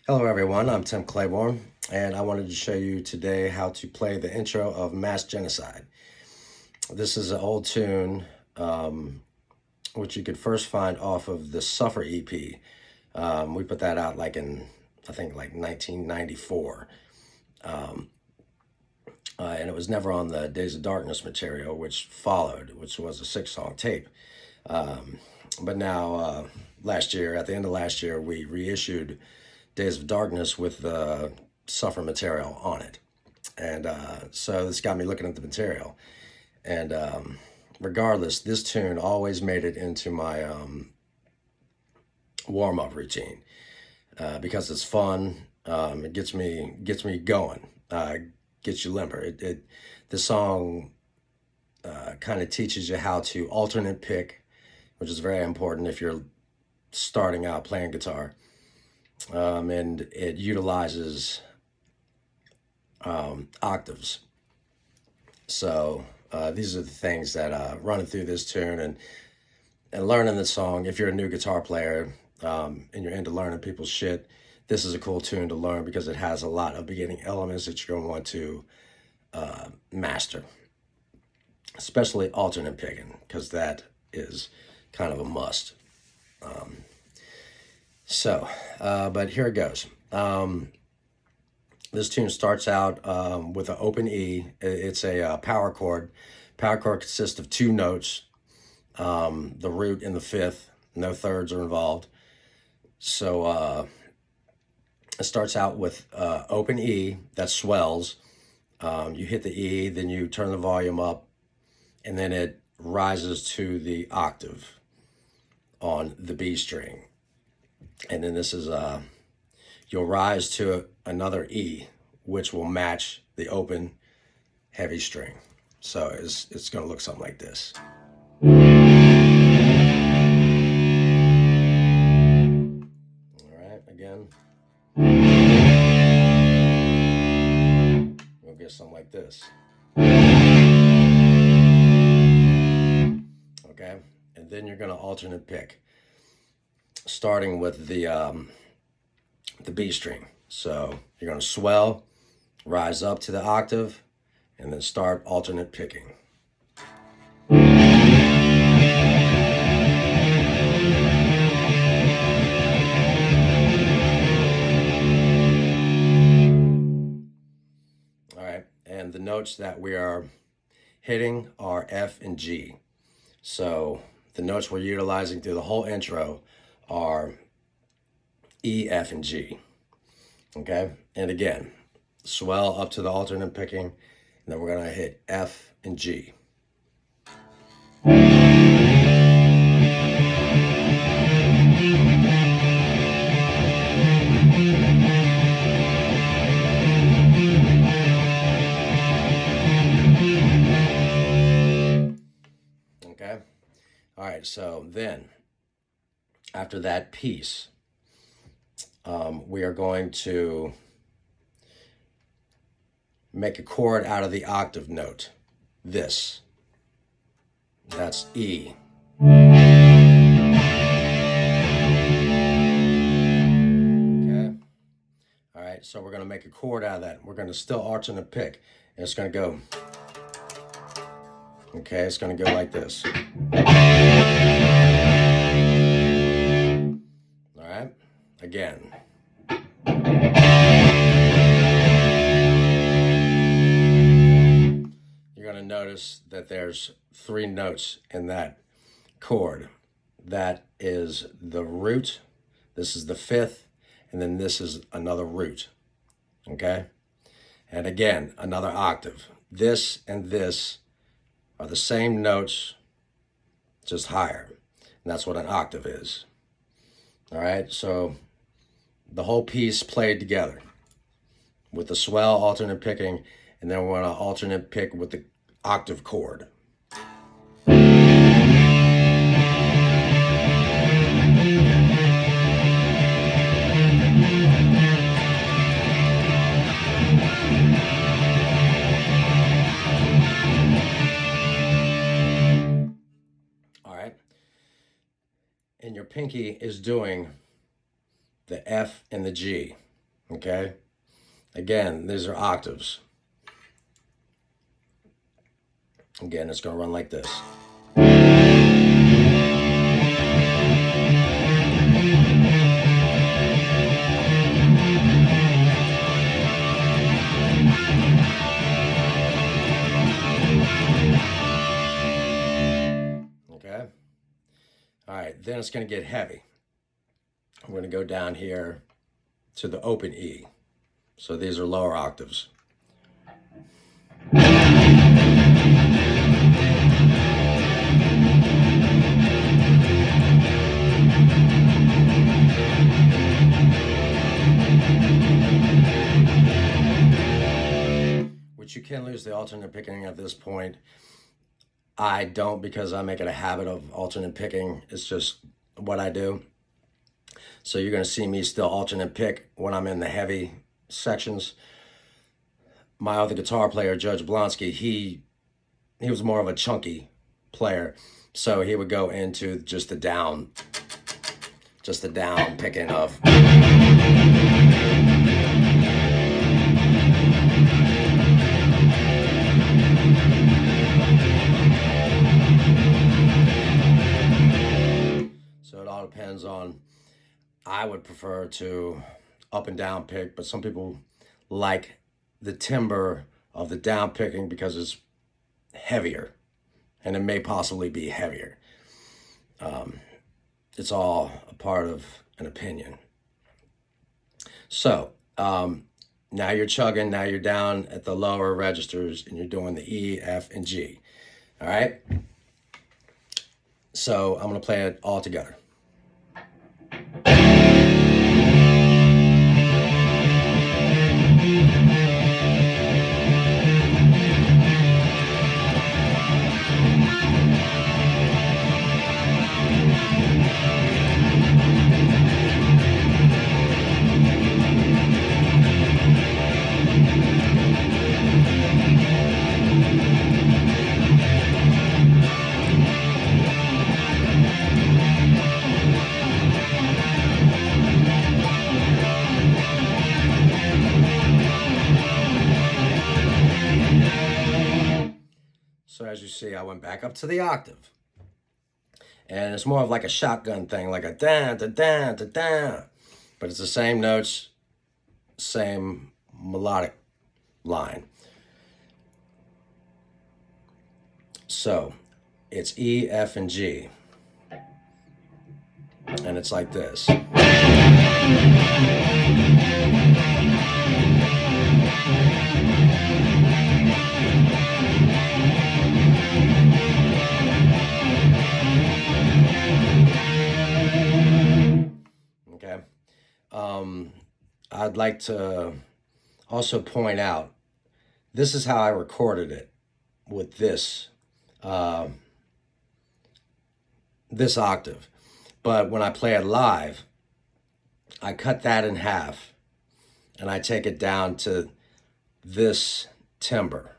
Hello everyone, I'm Tim Claiborne, and I wanted to show you today how to play the intro of Mass Genocide. This is an old tune, which you could first find off of the Suffer EP. We put that out I think, 1994. And it was never on the Days of Darkness material, which followed, which was a 6-song tape. But now, last year, at the end of last year, we reissued Days of Darkness with the Suffer material on it. And so this got me looking at the material. And regardless, this tune always made it into my warm-up routine because it's fun. It gets me going, gets you limber. This song kind of teaches you how to alternate pick, which is very important if you're starting out playing guitar. And it utilizes octaves. So these are the things that running through this tune and learning the song. If you're a new guitar player and you're into learning people's shit, this is a cool tune to learn because it has a lot of beginning elements that you're going to want to master, especially alternate picking, because that is kind of a must. But here it goes. This tune starts out with an open E. It's a power chord. Power chord consists of two notes, the root and the fifth. No thirds are involved. So it starts out with open E that swells. You hit the E, then you turn the volume up, and then it rises to the octave on the B string. And then this is you'll rise to another E, which will match the open heavy string. So it's going to look something like this. All right, again. We'll get something like this. Okay, and then you're going to alternate pick, starting with the B string. So you're going to swell, rise up to the octave, and then start alternate picking. All right, and the notes that we are hitting are F and G. So the notes we're utilizing through the whole intro are E, F, and G. Okay, and again, swell up to the alternate picking, and then we're gonna hit F and G. Okay, all right, so then after that piece, we are going to make a chord out of the octave note. That's E. Okay. All right, so we're going to make a chord out of that. We're going to still alternate pick, and it's going to go. Okay, it's going to go like this. All right, again. You're going to notice that there's 3 notes in that chord. That is the root, this is the fifth, and then this is another root. Okay? And again, another octave. This and this are the same notes, just higher. And that's what an octave is. All right, so the whole piece played together with the swell alternate picking, and then we're going to alternate pick with the octave chord. All right, and your pinky is doing the F and the G. Okay? Again, these are octaves. Again, it's going to run like this. Okay? All right, then it's going to get heavy. I'm going to go down here to the open E. So these are lower octaves. Which you can lose the alternate picking at this point. I don't, because I make it a habit of alternate picking. It's just what I do. So you're going to see me still alternate pick when I'm in the heavy sections. My other guitar player, Judge Blonsky, he was more of a chunky player. So he would go into just the down picking of. So it all depends on, I would prefer to up and down pick, but some people like the timbre of the down picking because it's heavier, and it may possibly be heavier. It's all a part of an opinion. So now you're chugging, now you're down at the lower registers and you're doing the E, F, and G. All right? So I'm going to play it all together. So as you see, I went back up to the octave. And it's more of like a shotgun thing, like a da da da da da. But it's the same notes, same melodic line. So it's E, F, and G. And it's like this. Okay. I'd like to also point out, this is how I recorded it with this this octave. But when I play it live, I cut that in half and I take it down to this timbre,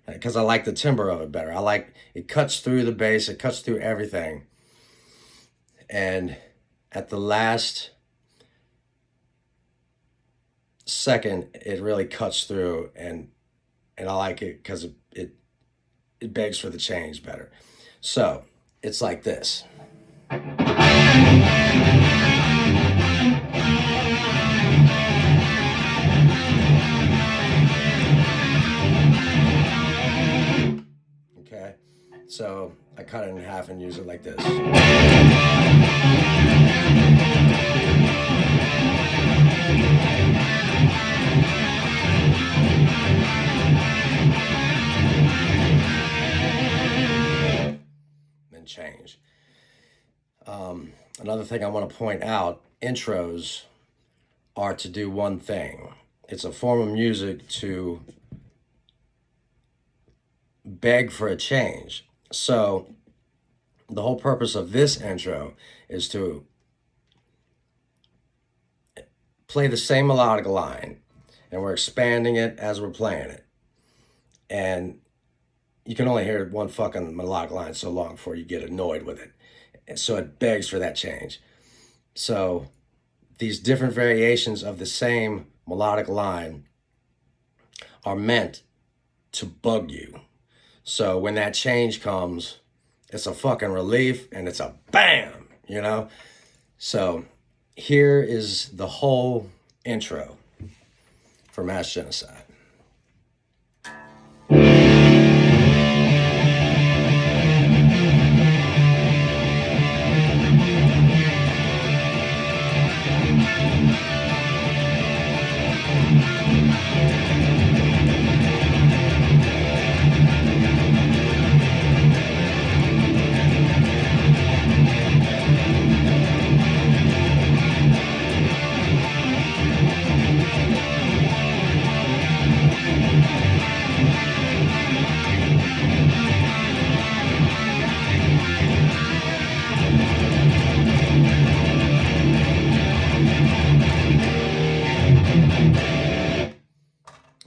because I like the timbre of it better. I like it cuts through the bass, it cuts through everything. And at the last second, it really cuts through, and I like it because it begs for the change better. So it's like this. Okay, so I cut it in half and use it like this. Then change. Another thing I want to point out, intros are to do one thing. It's a form of music to beg for a change. So the whole purpose of this intro is to play the same melodic line, and we're expanding it as we're playing it. And you can only hear one fucking melodic line so long before you get annoyed with it. And so it begs for that change. So these different variations of the same melodic line are meant to bug you. So when that change comes, it's a fucking relief and it's a bam, you know? So here is the whole intro for Mass Genocide.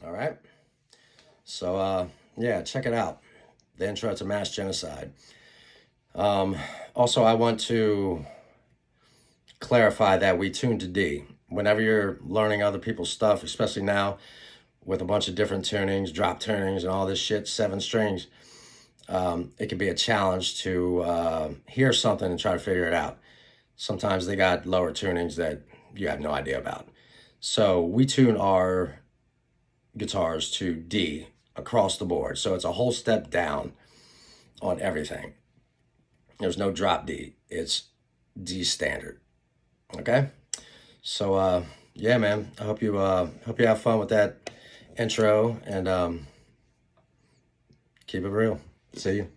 All right. So, yeah, check it out. The intro to Mass Genocide. Also, I want to clarify that we tune to D. Whenever you're learning other people's stuff, especially now with a bunch of different tunings, drop tunings, and all this shit, 7 strings, it can be a challenge to hear something and try to figure it out. Sometimes they got lower tunings that you have no idea about. So we tune our guitars to D across the board. So it's a whole step down on everything. There's no drop D. It's D standard. Okay? So yeah, man. I hope you have fun with that intro, and keep it real. See you.